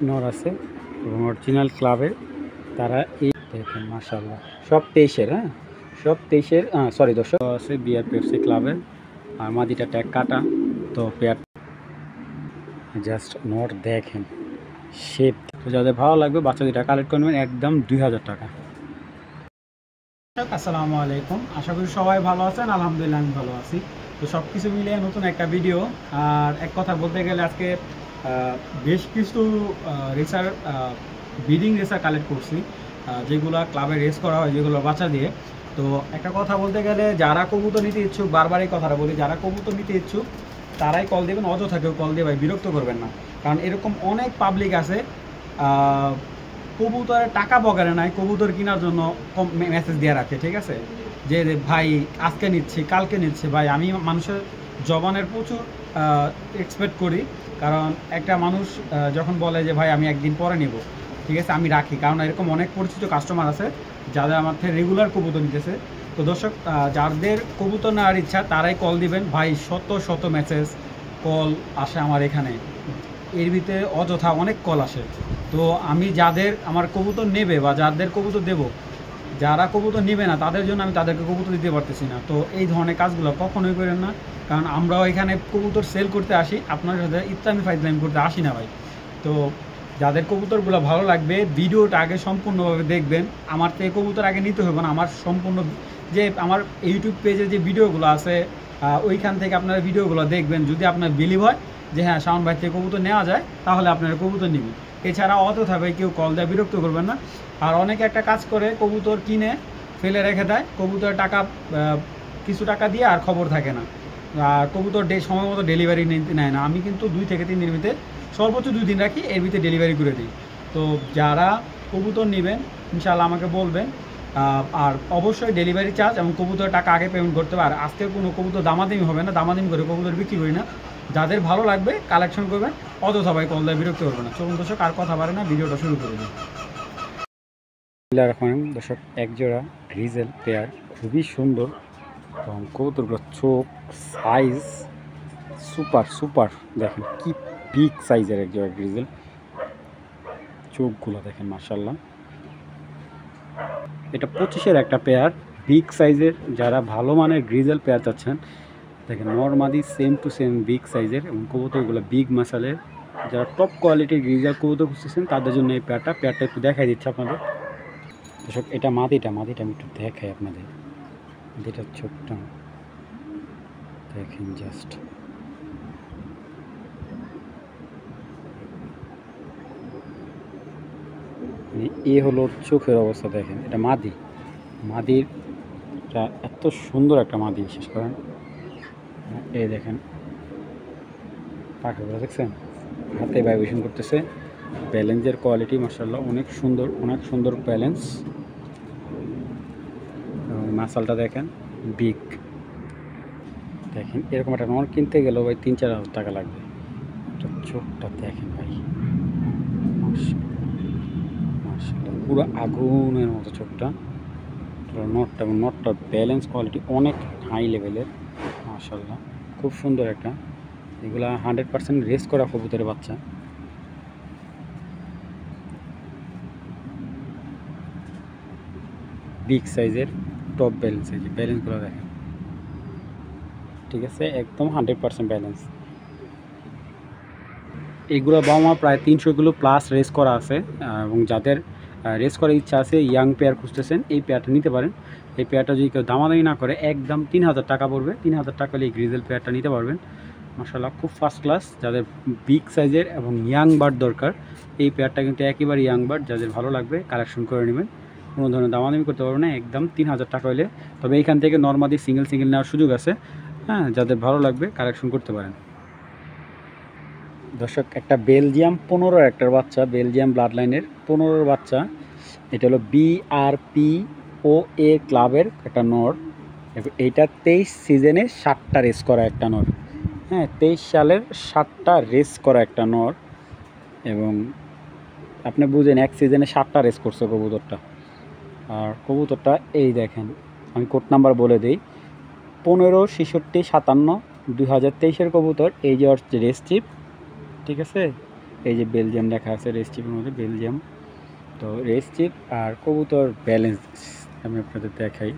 নর আছে এবং অরিজিনাল ক্লাবের তারা এই দেখেন মাশাআল্লাহ সব 23-এর, হ্যাঁ সব 23-এর, সরি দর্শক আছে বিআর পেপসি ক্লাবের। আর মাদিটা ট্যাগ কাটা, তো পেয়ার জাস্ট নট দেখেন শেপ। তো যাদের ভালো লাগবে বাচ্চা দুটা কালেক্ট করবেন একদম 2000 টাকা। আসসালামু আলাইকুম, আশা করি সবাই ভালো আছেন। আলহামদুলিল্লাহ আমি ভালো আছি। তো সব কিছু মিলিয়ে নতুন একটা ভিডিও। আর এক কথা বলতে গেলে আজকে বেশ কিছু রেসার ব্রিডিং রেসার কালেক্ট করছি, যেগুলো ক্লাবে রেস করা হয়, যেগুলো বাচ্চা দিয়ে। তো একটা কথা বলতে গেলে যারা কবুতর নিতে ইচ্ছুক, বারবারই কথাটা বলি, যারা কবুতর নিতে ইচ্ছুক তারাই কল দেবেন, অযথা কেউ কল দিয়ে ভাই বিরক্ত করবেন না। কারণ এরকম অনেক পাবলিক আছে কবুতরের টাকা বগারে নাই, কবুতর কেনার জন্য মেসেজ দিয়ে রাখে, ঠিক আছে, যে ভাই আজকে নিচ্ছি কালকে নিচ্ছে। ভাই আমি মানুষের জবানের প্রচুর এক্সপেক্ট করি, কারণ একটা মানুষ যখন বলে যে ভাই আমি একদিন পরে নেব, ঠিক আছে আমি রাখি, কারণ এরকম অনেক পরিচিত কাস্টমার আছে যাদের আমার থেকে রেগুলার কবুতর নিতেছে। তো দর্শক, যাদের কবুতর নেওয়ার ইচ্ছা তারাই কল দিবেন। ভাই শত শত মেসেজ কল আসে আমার এখানে, এর ভিতরে অযথা অনেক কল আসে। তো আমি যাদের আমার কবুতর নেবে বা যাদের কবুতর দেব, যারা কবুতর নেবে না তাদের জন্য আমি তাদেরকে কবুতর দিতে পারতেছি না। তো এই ধরনের কাজগুলো কখনোই করেন না, কারণ আমরাও এখানে কবুতর সেল করতে আসি, আপনার সাথে ইসলামি ফাইজলামি করতে আসি না ভাই। তো যাদের কবুতরগুলো ভালো লাগবে ভিডিওটা আগে সম্পূর্ণভাবে দেখবেন। আমার থেকে কবুতর আগে নিতে হবে না, আমার সম্পূর্ণ যে আমার ইউটিউব পেজে যে ভিডিওগুলো আছে ওইখান থেকে আপনারা ভিডিওগুলো দেখবেন। যদি আপনার বিলিভ হয় যে হ্যাঁ শাওন ভাই থেকে কবুতর নেওয়া যায়, তাহলে আপনারা কবুতর নেবেন। এছাড়া অযথা ভাই কেউ কল দেয় বিরক্ত করবেন না। আর অনেকে একটা কাজ করে, কবুতর কিনে ফেলে রেখে দেয়, কবুতরের টাকা কিছু টাকা দিয়ে আর খবর থাকে না, আর কবুতর সময় মতো ডেলিভারি নেয় না। আমি কিন্তু 2 থেকে 3 দিনের ভিতরে, সর্বোচ্চ 2 দিন রাখি, এর ভিতরে ডেলিভারি করে দিই। তো যারা কবুতর নেবেন ইনশাআল্লাহ আমাকে বলবেন। আর অবশ্যই ডেলিভারি চার্জ এবং কবুতরের টাকা আগে পেমেন্ট করতে হবে। আর আজকে কোনো কবুতর দামাদামি হবে না, দামাদামি করে কবুতর বিক্রি করি না। যাদের ভালো লাগবে কালেকশন করবেন, অযথা ভাই কল দেয় বিরক্ত করবে না। চলুন দর্শক আর কথা বাড়ে না, ভিডিওটা শুরু করে দিই। দর্শক, একজোড়া গ্রিজেল পেয়ার, খুবই সুন্দর এবং কবুতরগুলো চোখ সাইজ সুপার সুপার। দেখেন কি বিগ সাইজের একজোড়া গ্রিজেল, চোখগুলো দেখেন মাশাআল্লাহ। এটা 25-এর একটা পেয়ার, বিগ সাইজের। যারা ভালো মানের গ্রিজেল পেয়ার চাচ্ছেন, দেখেন নরমাদি সেম টু সেম বিগ সাইজের এবং কবুতরগুলো বিগ মাসালের। যারা টপ কোয়ালিটির গ্রিজেল কবুতর খুঁজতেছেন তাদের জন্য এই পেয়ারটা একটু দেখাই দিচ্ছে আপনাদের। দর্শক, এটা মাদিটা আমি একটু দেখাই আপনাদের। মাদিটার চোখটা দেখেন জাস্ট, এ হলো চোখের অবস্থা। দেখেন এটা মাদিরটা এত সুন্দর একটা মাদি, বিশেষ করেন এই দেখেন পাখাগুলো দেখছেন, হাতে ভাইব্রেশন করতেছে। ব্যালেন্সের কোয়ালিটি মাশাআল্লাহ অনেক সুন্দর ব্যালেন্স। এবং মাসালটা দেখেন বিগ। দেখেন এরকম একটা নর কিনতে গেলেও ভাই 3-4 হাজার টাকা লাগবে। এটা চোখটা দেখেন ভাই মাশাআল্লাহ, পুরো আগুনের মতো চোখটা। নটটার ব্যালেন্স কোয়ালিটি অনেক হাই লেভেলের মাশাআল্লাহ, খুব সুন্দর একটা। এগুলা 100% রেস করা কবুতরের বাচ্চা। বিগ সাইজের টপ ব্যালেন্স, ব্যালেন্সগুলো দেখেন, ঠিক আছে, একদম 100% ব্যালেন্স। এইগুলো বাবা প্রায় 300 কিলো প্লাস রেস করা আছে। এবং যাদের রেস করার ইচ্ছা আছে, ইয়াং পেয়ার খুঁজতেছেন, এই পেয়ারটা নিতে পারেন। এই পেয়ারটা যদি কেউ দামাদামি না করে একদম 3000 টাকা পড়বে। 3000 টাকা হলে এই গ্রিজেল পেয়ারটা নিতে পারবেন মাশাআল্লাহ, খুব ফার্স্ট ক্লাস। যাদের বিগ সাইজের এবং ইয়াং বার্ড দরকার, এই পেয়ারটা কিন্তু একেবারে ইয়াং বার্ড। যাদের ভালো লাগবে কালেকশন করে নেবেন, কোনো ধরনের দামাদামি করতে পারবে না, একদম 3000 টাকা হলে। তবে এইখান থেকে নর্মালি সিঙ্গেল নেওয়ার সুযোগ আছে। হ্যাঁ, যাদের ভালো লাগবে কালেকশন করতে পারেন। দর্শক, একটা বেলজিয়াম 15-এর একটা বাচ্চা, বেলজিয়াম ব্লাড লাইনের 15-এর বাচ্চা। এটা হলো BRPOA ক্লাবের একটা নর। এইটা 23 সিজনে 7টা রেস করা একটা নর। হ্যাঁ, 23 সালের 7টা রেস করা একটা নর। এবং আপনি বুঝেন এক সিজনে 7টা রেস করছে কবুতরটা। আর কবুতরটা এই দেখেন, আমি কোড নাম্বার বলে দিই, 15, 66, 57, 2023-এর কবুতর। এই যে রেস চিপ, ঠিক আছে, এই যে বেলজিয়াম লেখা আছে রেস চিপের মধ্যে, বেলজিয়াম। তো রেস চিপ আর কবুতর ব্যালেন্স আমি আপনাদের দেখাই।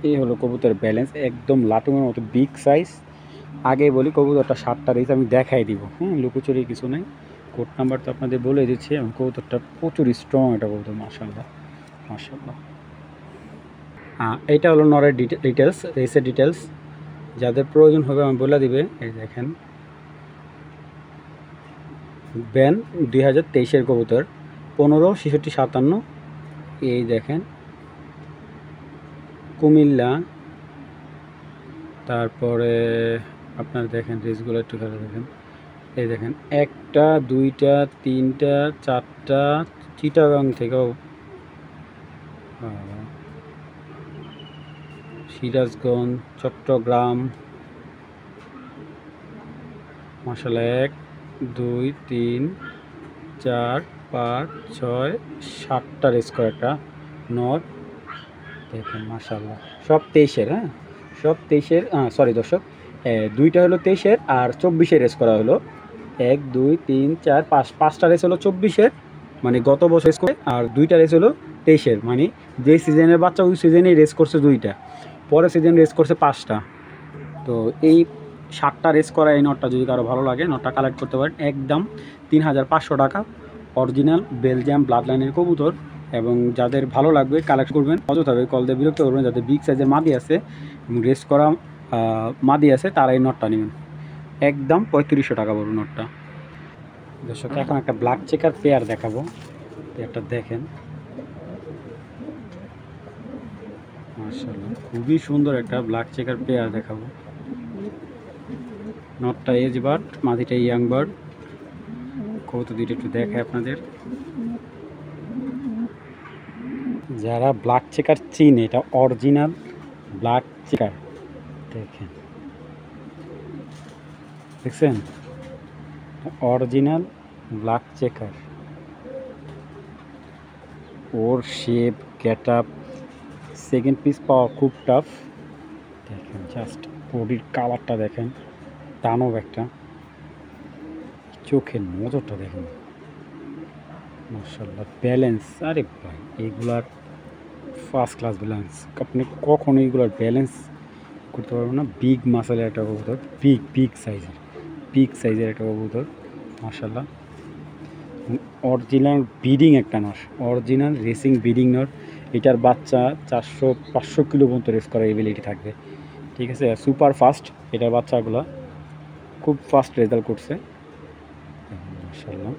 এই হলো কবুতর ব্যালেন্স, একদম লাটুমের মতো বিগ সাইজ। আগে বলি কবুতরটা 7টা রেস আমি দেখাই দিব, লুকোচুরি কিছু নেই। কোড নাম্বার তো আপনাদের বলে দিচ্ছি। এবং কবুতরটা প্রচুর স্ট্রং একটা কবুতর, মাশাআল্লাহ মাশাআল্লাহ। এইটা হলো নরের ডিটেলস, রেসের ডিটেলস। যাদের প্রয়োজন হবে আমি বলে দিবে। এই দেখেন ব্যান 2023-এর কবুতর, 15, 66, 57। এই দেখেন কুমিল্লা। তারপরে আপনার দেখেন রেসগুলো একটু খেলে দেখেন। এই দেখেন 1টা 2টা 3টা 4টা চিটাগাং থেকেও, সিরাজগঞ্জ, চট্টগ্রাম, মাশাআল্লাহ 1 2 3 4 5 6 7টা রেস করে একটা নর। দেখেন মাশাআল্লাহ সব 23-এর, সব 23-এর। সরি দর্শক, 2টা হলো 23-এর আর 24-এর রেস করা হলো। 1 2 3 4 5টা রেস হলো 24-এর, মানে গত বছর রেস করে। আর 2টা রেস হলো 23-এর, মানে যে সিজনের বাচ্চা ওই সিজনেই রেস করছে 2টা, পরের সিজন রেস করছে 5টা। তো এই 7টা রেস করা এই নটটা যদি কারো ভালো লাগে নটটা কালেক্ট করতে পারেন। একদম 3500 টাকা, অরিজিনাল বেলজিয়াম ব্লাড লাইনের কবুতর। এবং যাদের ভালো লাগবে কালেক্ট করবেন, অযথাভাবে কল দিয়ে বিরক্ত করবেন। যাদের বিগ সাইজের মাদি আছে এবং রেস করা মাদি আছে তারা এই নটটা নেবেন। একদম 3500 টাকা পড়বে নটটা। দর্শক এখন একটা ব্ল্যাক চেকার পেয়ার দেখাবো, পেয়ারটা দেখেন মাশাআল্লাহ খুবই সুন্দর একটা ব্ল্যাক চেকার পেয়ার দেখাবো। নটটা এজ বার্ড, মাদিটা ইয়াং বার্ড। কবুতর দুইটা একটু দেখায় আপনাদের। যারা ব্ল্যাক চেকার চিনে, এটা অরিজিনাল ব্ল্যাক চেকার। দেখেন দেখছেন, অরিজিনাল ব্ল্যাক চেকার। ওর shape get up second piece পাওয়া খুব টাফ। দেখেন জাস্ট বডির কালারটা দেখেন, দানব একটা। চোখের নজরটা দেখেন মাশাআল্লাহ। ব্যালেন্স, আরে ভাই এগুলার ফার্স্ট ক্লাস ব্যালেন্স, আপনি কখনো এগুলার ব্যালেন্স করতে পারবেন না। বিগ মাসেলের একটা কবুতর, বিগ সাইজের একটা কবুতর মাশাআল্লাহ। অরিজিনাল ব্রিডিং একটা নর, অরিজিনাল রেসিং ব্রিডিং নর। এটার বাচ্চা 400-500 কিলো পর্যন্ত রেস করার এবিলিটি থাকবে, ঠিক আছে। সুপার ফাস্ট এটার বাচ্চাগুলো, খুব ফাস্ট রেজাল্ট করছে মাশাআল্লাহ।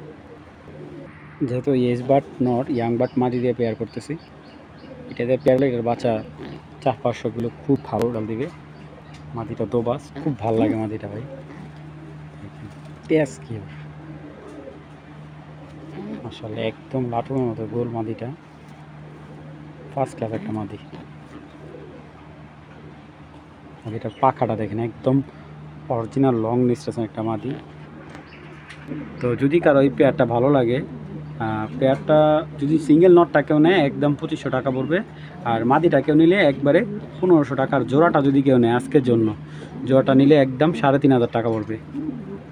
যেহেতু as but not young but মাদি দিয়ে পেয়ার করতেছি, এটা দিয়ে পেয়ার এটার বাচ্চা 400-500 কিলো খুব ভালো ডাল দিবে। মাদিটা দোবাস, খুব ভালো লাগে মাদিটা ভাই। পেঁয়াজ কি মাশাআল্লাহ একদম লাটুর মতো গোল মাদিটা, ফার্স্ট ক্লাস একটা মাদি। মাদিটার পাখাটা দেখেন একদম অরিজিনাল লং নিস্টেশন একটা মাদি। তো যদি কারো এই পেয়ারটা ভালো লাগে, পেয়ারটা যদি সিঙ্গেল নটটা কেউ নেয় একদম 2500 টাকা পড়বে। আর মাদিটা কেউ নিলে একবারে 1500 টাকার। জোড়াটা যদি কেউ নেয় আজকের জন্য, জোড়াটা নিলে একদম 3500 টাকা পড়বে।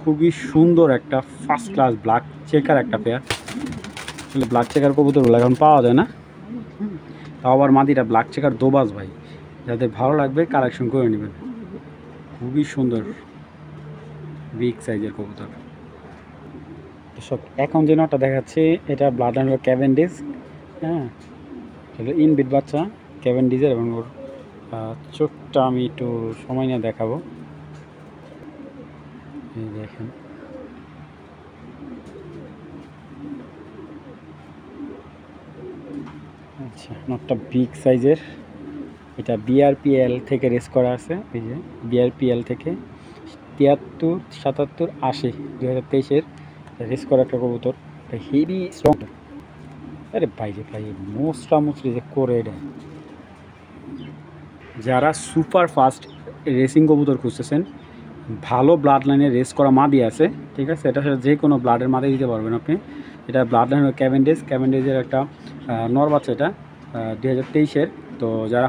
খুবই সুন্দর একটা ফার্স্ট ক্লাস ব্ল্যাক চেকার একটা পেয়ার। আসলে ব্ল্যাক চেকার কবুতরগুলো এখন পাওয়া যায় না, তাও আবার মাদিটা ব্ল্যাক চেকার দোবাস ভাই। যাদের ভালো লাগবে কালেকশন করে নেবেন, খুবই সুন্দর বিগ সাইজের কবুতর। সব এখন যে নটটা দেখাচ্ছে এটা ব্লাড লাইন হলো ক্যাভেন্ডিশ, হলো ইনবিট বাচ্চা ক্যাভেন্ডিজের। এবং ওর চোখটা আমি একটু সময় নিয়ে দেখাবো। এই দেখেন আচ্ছা, নটটা বিগ সাইজের। এটা বিআরপিএল থেকে রেস করা আছে, এই যে বিআরপিএল থেকে 73, 77, 80 2023-এর রেস করা একটা কবুতর। Heavy strong. আরে ভাই মোস্টলি যে করে এটা। যারা সুপার ফাস্ট রেসিং কবুতর খুঁজতেছেন, ভালো ব্লাড লাইনে রেস করা মাদি আছে, ঠিক আছে। এটা যে কোনো ব্লাডের মাদি দিতে পারবেন আপনি। এটা ব্লাড লাইন ক্যাভেন্ডিজের একটা নর বাচ্চা, এটা 2023-এর। তো যারা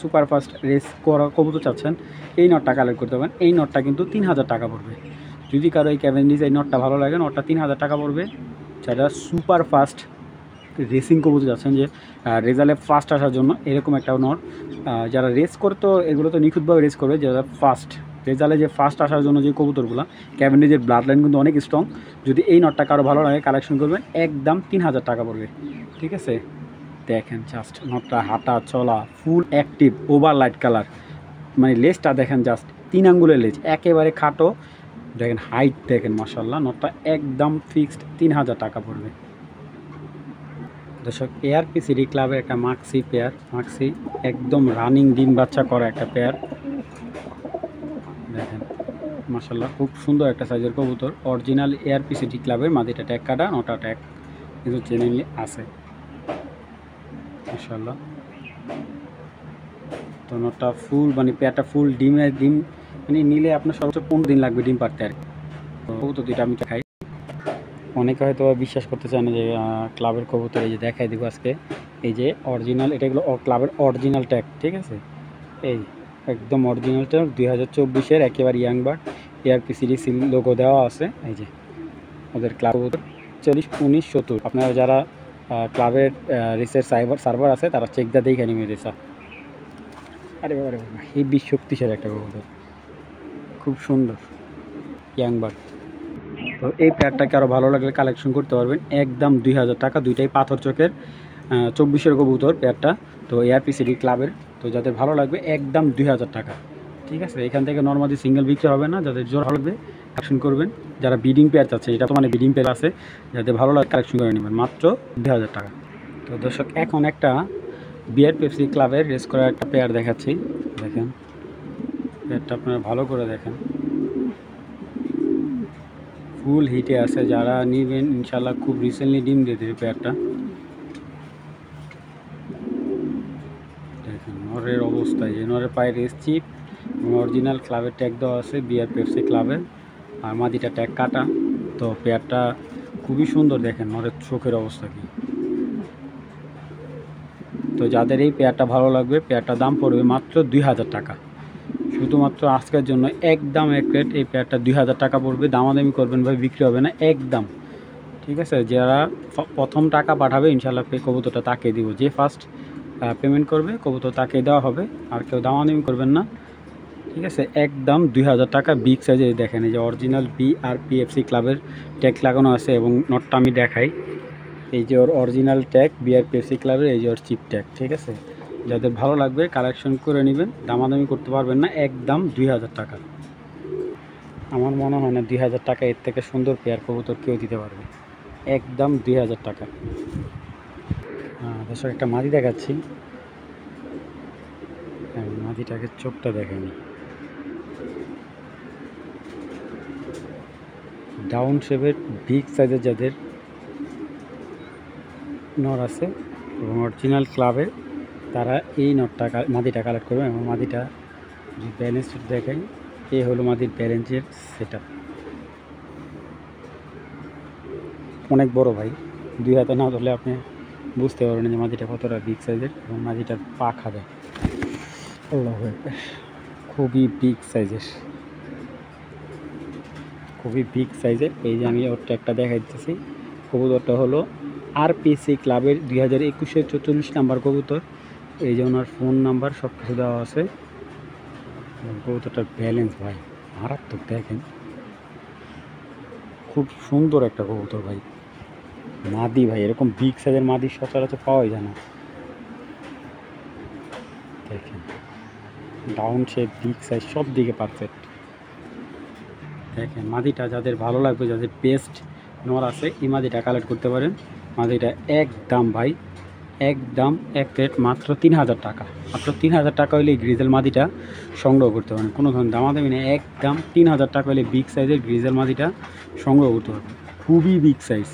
সুপার ফাস্ট রেস করা কবুতর চাচ্ছেন এই নটটা কালেক্ট করতে পারেন। এই নটটা কিন্তু 3000 টাকা পড়বে। যদি কারো এই ক্যাভেন্ডিশ এই নটটা ভালো লাগে, নটটা 3000 টাকা পড়বে। সেটা সুপার ফাস্ট রেসিং কবুতর যাচ্ছেন যে রেজাল্টে ফাস্ট আসার জন্য এরকম একটা নট। যারা রেস করতো এগুলো তো নিখুঁতভাবে রেস করবে, যারা ফাস্ট রেজাল্টে যে ফাস্ট আসার জন্য যে কবুতরগুলো, ক্যাভেন্ডিশের ব্লাড লাইন কিন্তু অনেক স্ট্রং। যদি এই নটটা কারো ভালো লাগে কালেকশন করবেন, একদম 3000 টাকা পড়বে। ঠিক আছে, দেখেন জাস্ট নটটা হাঁটা চলা full active, over light colour, মানে লেজটা দেখেন জাস্ট 3 আঙ্গুলের লেজ, একেবারে খাটো। দেখেন হাইট দেখেন, মাশাআল্লাহ। নটটা একদম ফিক্সড 3000 টাকা পড়বে। দর্শক, এআরপি সিটি ক্লাবের একটা মাক্সি পেয়ার, মাক্সি একদম রানিং ডিম বাচ্চা করা একটা পেয়ার। দেখেন মাশাআল্লাহ, খুব সুন্দর একটা সাইজের কবুতর। অরিজিনাল এআরপি সিটি ক্লাবের মাদিটা ট্যাগ কাটা, নটা ট্যাগ কিন্তু জেনুইনলি আছে মাশাআল্লাহ। তো নটটা ফুল মানে পেয়ারটা ফুল ডিম মানে নিলে আপনার সর্বোচ্চ 15 দিন লাগবে ডিম পারতে। আর কবুতর দুইটা আমি খাই, অনেকে হয়তো বিশ্বাস করতে চায় না যে ক্লাবের কবুতর। এই যে দেখাই দিব আজকে, এই যে অরিজিনাল, এটা এগুলো ক্লাবের অরিজিনাল ট্যাগ। ঠিক আছে, এই একদম অরিজিনাল ট্যাগ 2024-এর একেবারে young bird, ARP city logo দেওয়া আছে। এই যে ওদের ক্লাব 40-19-70। আপনারা যারা ক্লাবের রিসের সার্ভার আছে তারা চেক দিয়ে দেখে নিবে রেসা। আরে বাবা রে বাবা, এই শক্তিশালী একটা কবুতর, খুব সুন্দর ইয়াং বার্ড। তো এই পেয়ারটাকে আরও ভালো লাগলে কালেকশন করতে পারবেন, একদম 2000 টাকা। দুইটাই পাথর চোখের 24-এর কবুতর পেয়ারটা, তো এআরপি সিটি ক্লাবের। তো যাদের ভালো লাগবে একদম 2000 টাকা। ঠিক আছে, এখান থেকে নর্মালি সিঙ্গেল বিক্রি হবে না, যাদের জোর লাগবে কালেকশন করবেন। যারা বিডিং পেয়ার চাচ্ছে, এটা তো মানে বিডিং পেয়ার আছে, যাদের ভালো লাগে কালেকশন করে নেবেন মাত্র 2000 টাকা। তো দর্শক, এখন একটা বিআর পেপসি ক্লাবের রেস করা একটা পেয়ার দেখাচ্ছি। দেখেন পেয়ারটা আপনারা ভালো করে দেখেন, ফুল হিটে আছে। যারা নেবেন ইনশাল্লাহ খুব রিসেন্টলি ডিম দিয়ে দেবে পেয়ারটা। দেখেন নরের অবস্থা, যে নরের পায়ে রেস চিপ, অরিজিনাল ক্লাবের ট্যাগ দেওয়া আছে বিআর পেপসি ক্লাবের, আর মাদিটা ট্যাগ কাটা। তো পেয়ারটা খুবই সুন্দর, দেখেন নরের চোখের অবস্থা কি। তো যাদের এই পেয়ারটা ভালো লাগবে, পেয়ারটার দাম পড়বে মাত্র 2000 টাকা। শুধুমাত্র আজকের জন্য একদম এক রেট, এই পেয়ারটা 2000 টাকা পড়বে। দামাদামি করবেন ভাই, বিক্রি হবে না একদম। ঠিক আছে, যারা প্রথম টাকা পাঠাবে ইনশাল্লাহ কবুতরটা তাকে দিব, যে ফার্স্ট পেমেন্ট করবে কবুতর তাকে দেওয়া হবে, আর কেউ দামাদামি করবেন না। ঠিক আছে, একদম 2000 টাকা। বিগ সাইজে দেখেন, এই যে অরিজিনাল বিআরপিএফসি ক্লাবের ট্যাগ লাগানো আছে, এবং নটটা আমি দেখাই। এই যে ওর অরিজিনাল ট্যাগ বিআরপিএফসি ক্লাবের, এই যে ওর চিপ ট্যাগ। ঠিক আছে, যাদের ভালো লাগবে কালেকশন করে নেবেন, দামাদামি করতে পারবেন না, একদম 2000 টাকা। আমার মনে হয় না 2000 টাকা এর থেকে সুন্দর পেয়ার কবুতর কেউ দিতে পারবে, একদম 2000 টাকা। দর্শক, একটা মাদি দেখাচ্ছি। হ্যাঁ, মাদিটাকে চোখটা দেখেনি, ডাউন শেপের বিগ সাইজের যাদের নর আছে এবং অরিজিনাল ক্লাবের, তারা এই নটটা মাদিটা কালেক্ট করবে। এবং মাদিটা যে ব্যালেন্স দেখাই, এই হলো মাদির ব্যালেন্সের সেট আপ। অনেক বড় ভাই, 2 হাতে না ধরলে আপনি বুঝতে পারবেন যে মাদিটা কতটা বিগ সাইজের। এবং মাদিটার পা খাবে, খুবই বিগ সাইজের, খুবই বিগ সাইজের। এই যে আমি ওর ট্যাগটা দেখাই দিতেছি। কবুতরটা হলো আরপিসি ক্লাবের 2021-এর 44 নাম্বার কবুতর। এই যে ওনার ফোন নাম্বার সব কিছু দেওয়া আছে। কবুতরটার ব্যালেন্স ভাই মারাত্মক, দেখেন খুব সুন্দর একটা কবুতর ভাই। মাদি ভাই, এরকম বিগ সাইজের মাদি সচরাচর পাওয়াই যায় না। দেখেন ডাউন শেপ, বিগ সাইজ, সব দিকে পারফেক্ট। দেখেন মাদিটা যাদের ভালো লাগবে, যাদের বেস্ট নর আছে, এই মাদিটা কালেক্ট করতে পারেন। মাদিটা একদম ভাই, একদম এক রেট, মাত্র 3000 টাকা। মাত্র 3000 টাকা হলে এই গ্রিজেল মাদিটা সংগ্রহ করতে পারেন, কোনো ধরনের দামাদামি নেই। একদম 3000 টাকা হলে বিগ সাইজের গ্রিজেল মাদিটা সংগ্রহ করতে পারবেন, খুবই বিগ সাইজ।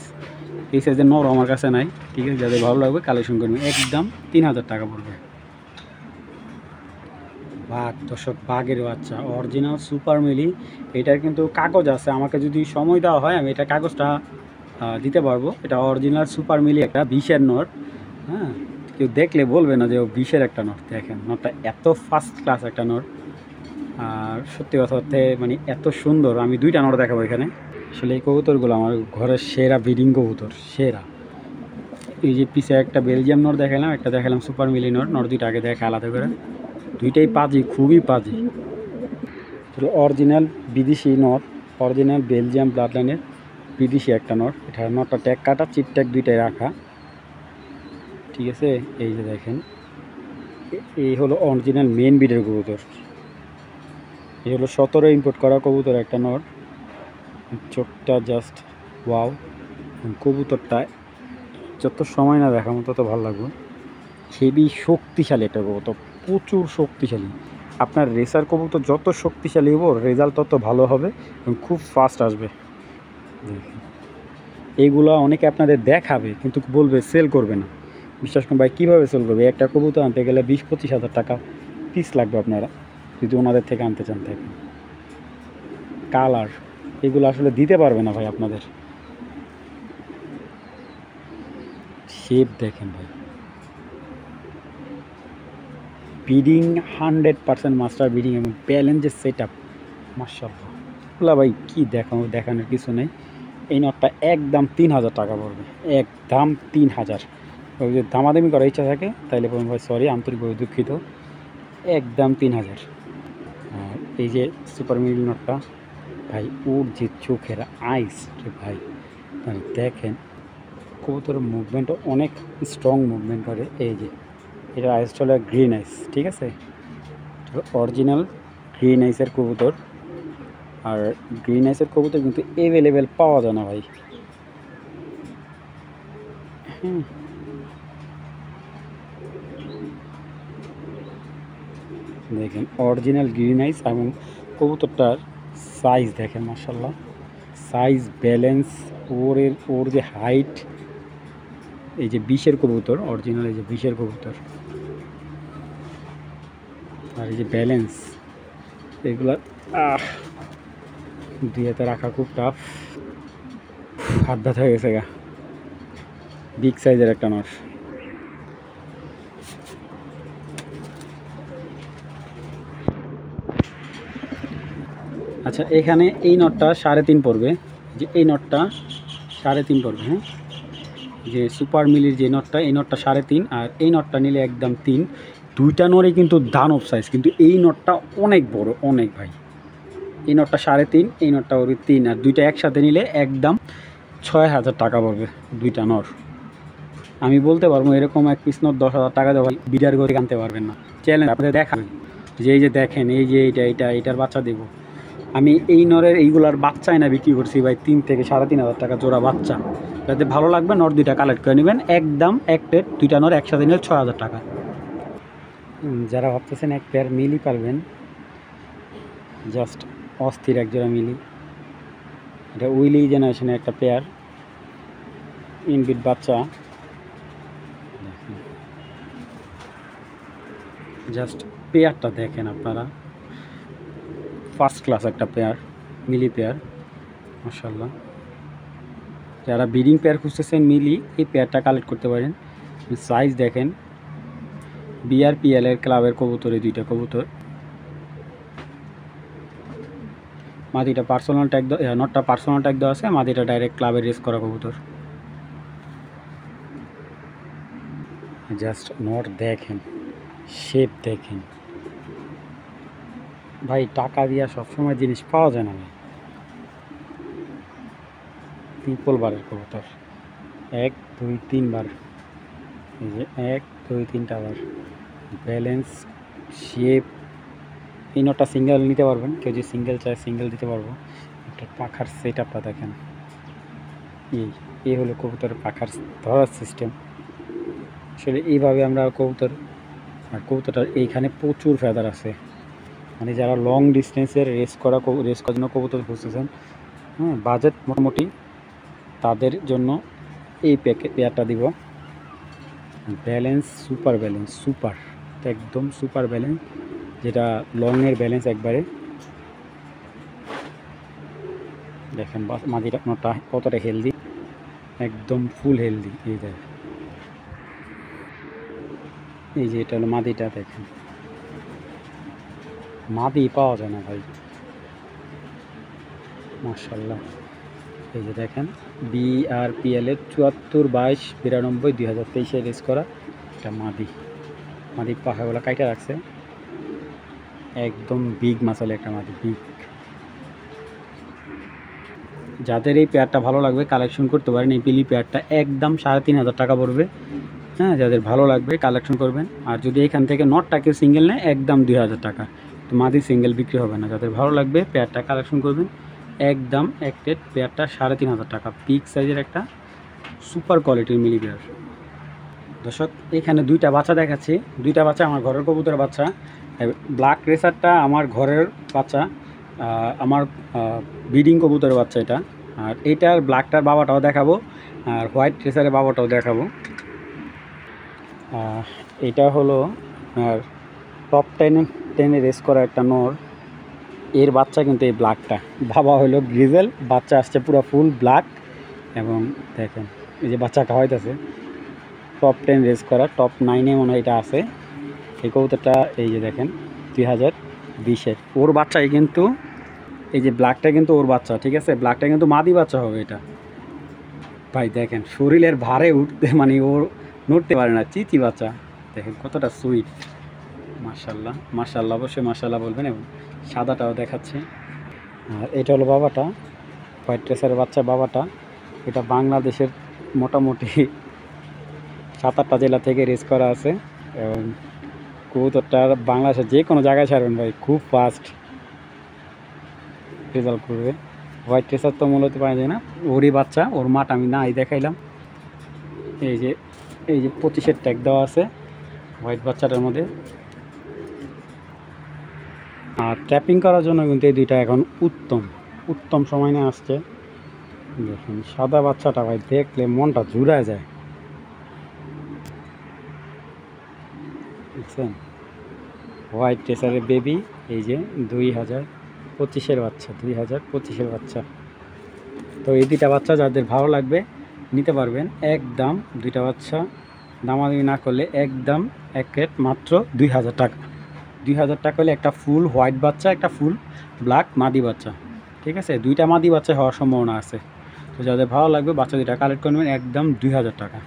এই সাইজের নর আমার কাছে নাই। ঠিক আছে, যাদের ভালো লাগবে কালেকশন করবেন, একদম 3000 টাকা পড়বে। বাঘ, দর্শক, বাঘের বাচ্চা অরিজিনাল সুপার মিলি। এটার কিন্তু কাগজ আছে, আমাকে যদি সময় দেওয়া হয় আমি এটা কাগজটা দিতে পারবো। এটা অরিজিনাল সুপার মিলি একটা 20-এর নর। হ্যাঁ, কেউ দেখলে বলবে না যে ও 20-এর একটা নর। দেখেন নরটা এত ফার্স্ট ক্লাস একটা নর, আর সত্যি কথা বলতে মানে এত সুন্দর, আমি দুইটা নর দেখাবো এখানে। আসলে এই কবুতরগুলো আমার ঘরের সেরা ব্রিডিং কবুতর, সেরা। এই যে পিছে একটা বেলজিয়াম নর দেখালাম, একটা দেখালাম সুপার মিলি নর। নর দুইটা আগে দেখা আলাদা করে, দুইটাই পাজি, খুবই পাজি। অরিজিনাল বিদেশি নর, অরিজিনাল বেলজিয়াম ব্লাড লাইনের বিদেশি একটা নর। এটা নরটা ট্যাগ কাটা, চিপ ট্যাগ দুইটাই রাখা, ঠিক আছে। এই যে দেখেন, এই হলো অরিজিনাল মেন ব্রিডের কবুতর। এই হলো 17 ইম্পোর্ট করা কবুতর একটা নর। চোখটা জাস্ট ওয়াও। কবুতরটা যত সময় না দেখাবো তত ভালো লাগবে। হেভি শক্তিশালী একটা কবুতর, প্রচুর শক্তিশালী। আপনার রেসার কবুতর যত শক্তিশালী হবো রেজাল্ট তত ভালো হবে এবং খুব ফাস্ট আসবে। এইগুলো অনেকে আপনাদের দেখাবে কিন্তু বলবে সেল করবে না। বিশ্বাস করুন ভাই, কীভাবে সেল করবে? একটা কবুতর আনতে গেলে 20-25 হাজার টাকা পিস লাগবে আপনারা যদি ওনাদের থেকে আনতে চান থাকেন। কালার এগুলো আসলে দিতে পারবে না ভাই আপনাদের। শেপ দেখেন ভাই, ব্রিডিং 100% মাস্টার ব্রিডিং এবং ব্যালেন্সের সেট আপ, মাশাআল্লাহ। ওগুলা ভাই কী দেখানোর কিছু নেই। এই নটটা একদম 3000 টাকা পড়বে, একদম 3000। ওই যে দামাদামি করার ইচ্ছা থাকে তাইলে বলুন ভাই, সরি, আন্তরিকভাবে দুঃখিত, একদম 3000। আর এই যে সুপার মিলি নটটা ভাই, ওর যে চোখের আইস ভাই, মানে দেখেন কবুতরের মুভমেন্টও অনেক স্ট্রং মুভমেন্ট করে। এই যে এটা আইস চলে গ্রিন আইস, ঠিক আছে, অরিজিনাল গ্রিন আইসের কবুতর। আর গ্রিন আইসের কবুতর কিন্তু অ্যাভেলেবেল পাওয়া যায় না ভাই। দেখেন অরিজিনাল গ্রিন আইস এবং কবুতরটার সাইজ দেখেন, মাশাআল্লাহ, সাইজ, ব্যালেন্স, ওর যে হাইট। এই যে 20-এর কবুতর, অরিজিনাল এই যে 20-এর কবুতর। আর এই যে ব্যালেন্স, এগুলা দুই হাতে রাখা খুব টাফ, হাত ব্যথা হয়ে গেছে গা। বিগ সাইজের একটা নর। আচ্ছা, এখানে এই নটটা 3.5 পড়বে, যে এই নটটা 3.5 পড়বে। হ্যাঁ, যে সুপার মিলির যে নটটা, এই নটটা 3.5, আর এই নটটা নিলে একদম 3। দুইটা নরে কিন্তু দানব সাইজ, কিন্তু এই নটটা অনেক বড়, অনেক ভাই। এই নটটা 3.5, এই নটটা ওর 3, আর দুইটা একসাথে নিলে একদম 6000 টাকা পড়বে দুইটা নর। আমি বলতে পারবো এরকম এক পিস নর 10,000 টাকা দেওয়া বিডার করে আনতে পারবেন না। চ্যালেঞ্জ আপনাদের দেখাবেন যে এই যে দেখেন, এই যে এইটার বাচ্চা দেবো আমি। এই নরের এইগুলার বাচ্চা এনে বিক্রি করছি ভাই 3 থেকে 3,500 টাকা জোড়া বাচ্চা। যাতে ভালো লাগবে নর দুইটা কালেক্ট করে নেবেন, একদম এক প্লেট দুইটা নর একসাথে নিলে 6,000 টাকা। যারা ভাবতেছেন এক পেয়ার মিলি পারবেন, জাস্ট অস্থির এক জোড়া মিলি। এটা উইলি জেনারেশনের একটা পেয়ার, ইনবিট বাচ্চা। জাস্ট পেয়ারটা দেখেন আপনারা, ফার্স্ট ক্লাস একটা পেয়ার, মিলি পেয়ার, মাশাআল্লাহ। যারা ব্রিডিং পেয়ার খুঁজতেছেন মিলি, এই পেয়ারটা কালেক্ট করতে পারেন। সাইজ দেখেন, বিআরপিএল এর ক্লাবের কবুতর, এই দুইটা কবুতর। মাদিটা পার্সোনাল ট্যাগ, নটটা পার্সোনাল ট্যাগ দেওয়া আছে, মাদিটা ডাইরেক্ট ক্লাবের রেস করা কবুতর। জাস্ট নট দেখেন, শেপ দেখেন ভাই, টাকা দিয়া সবসময় জিনিস পাওয়া যায় না ভাই। ট্রিপল বারের কবুতর, 1 2 3 বার, এই যে 1 2 3টা বার। Balance, shape. এই নটটা সিঙ্গেল নিতে পারবেন, কেউ যদি সিঙ্গেল চায় সিঙ্গেল দিতে পারবো। একটা পাখার সেট আপটা দেখেন, এই হলো কবুতরের পাখার ধরার সিস্টেম। আসলে এইভাবে আমরা কবুতর, আর কবুতরটার এইখানে প্রচুর ফেদার আছে। মানে যারা লং ডিস্টেন্সের রেস করার জন্য কবুতর খুঁজতেছেন, হ্যাঁ, বাজেট মোটামুটি, তাদের জন্য এই পেয়ারটা দিব। ব্যালেন্স, সুপার ব্যালেন্স, সুপার, একদম সুপার ব্যালেন্স, যেটা লংয়ের ব্যালেন্স একবারে। দেখেন মাদিটা নটা কতটা হেলদি, একদম ফুল হেলদি। এই যে এটা হলো মাদিটা, দেখেন মাদি পাওয়া যায় না ভাই, মাশাল্লাহ। এই যে দেখেন BRPL এর 74/22 2023 রেস করা একটা মাদি। মাদি পাখাগুলো কাইটা রাখছে, একদম বিগ মাসালে একটা মাদি, বিগ। যাদের এই পেয়ারটা ভালো লাগবে কালেকশন করতে পারেন। এই পিলি পেয়ারটা একদম 3500 টাকা পড়বে। হ্যাঁ, যাদের ভালো লাগবে কালেকশন করবেন। আর যদি এখান থেকে নটটা কেউ সিঙ্গেল নেয় একদম 2000 টাকা, তো মাদি সিঙ্গেল বিক্রি হবে না। যাদের ভালো লাগবে পেয়ারটা কালেকশন করবেন, একদম এক রেট পেয়ারটা 3500 টাকা। পিক সাইজের একটা সুপার কোয়ালিটির মিলি পেয়ার। দর্শক এখানে দুইটা বাচ্চা দেখাচ্ছি, দুইটা বাচ্চা আমার ঘরের কবুতরের বাচ্চা। ব্ল্যাক রেসারটা আমার ঘরের বাচ্চা, আমার ব্রিডিং কবুতরের বাচ্চা এটা। আর এইটার ব্ল্যাকটার বাবাটাও দেখাবো, আর হোয়াইট রেসারের বাবাটাও দেখাবো। এটা হলো আর টপ 10-এ রেস করা একটা নর, এর বাচ্চা কিন্তু এই ব্ল্যাকটা। বাবা হলো গ্রিজেল, বাচ্চা আসছে পুরো ফুল ব্ল্যাক। এবং দেখেন এই যে বাচ্চা খাওয়াইতেছে, টপ 10 রেস করা, টপ 9-এ মনে হয় এটা আছে এই কবুতরটা। এই যে দেখেন 2020-এর ওর বাচ্চাই কিন্তু, এই যে ব্ল্যাকটা কিন্তু ওর বাচ্চা, ঠিক আছে। ব্ল্যাকটা কিন্তু মাদি বাচ্চা হবে এটা। ভাই দেখেন শরীরের ভারে উঠতে মানে ওর নড়তে পারে না, চিচি বাচ্চা। দেখেন কতটা সুইট, মাশাল্লাহ মাশাল্লাহ, অবশ্যই মাশাল্লাহ বলবেন। এবং সাদাটাও দেখাচ্ছে। আর এটা হলো বাবাটা, হোয়াইট রেসারের বাচ্চা বাবাটা। এটা বাংলাদেশের মোটামুটি 7-8টা জেলা থেকে রেস করা আছে। এবং কবুতরটা বাংলাদেশের যে কোনো জায়গায় ছাড়বেন ভাই, খুব ফাস্ট রেজাল্ট করবে। হোয়াইট রেসার তো মূলত পাওয়া যায় না, ওরই বাচ্চা, ওর মাঠ আমি নাই দেখাইলাম। এই যে 25-এর ট্যাগ দেওয়া আছে হোয়াইট বাচ্চাটার মধ্যে। আর ট্র্যাপিং করার জন্য কিন্তু এই দুইটা এখন উত্তম সময় নিয়ে আসছে। দেখুন সাদা বাচ্চাটা ভাই দেখলে মনটা জুড়ায় যায়, বুঝছেন। হোয়াইট রেসারের বেবি, এই যে 2025-এর বাচ্চা, 2025-এর বাচ্চা। তো এই দুইটা বাচ্চা যাদের ভালো লাগবে নিতে পারবেন, একদম দুইটা বাচ্চা দামাদামি না করলে একদম এক রেট মাত্র 2000 টাকা। 2000 টাকা হলে একটা ফুল হোয়াইট বাচ্চা, একটা ফুল ব্ল্যাক মাদি বাচ্চা, ঠিক আছে। দুইটা মাদি বাচ্চা হওয়ার সম্ভাবনা আছে। তো যাদের ভালো লাগবে বাচ্চা দুইটা কালেক্ট করবেন, একদম 2000 টাকা।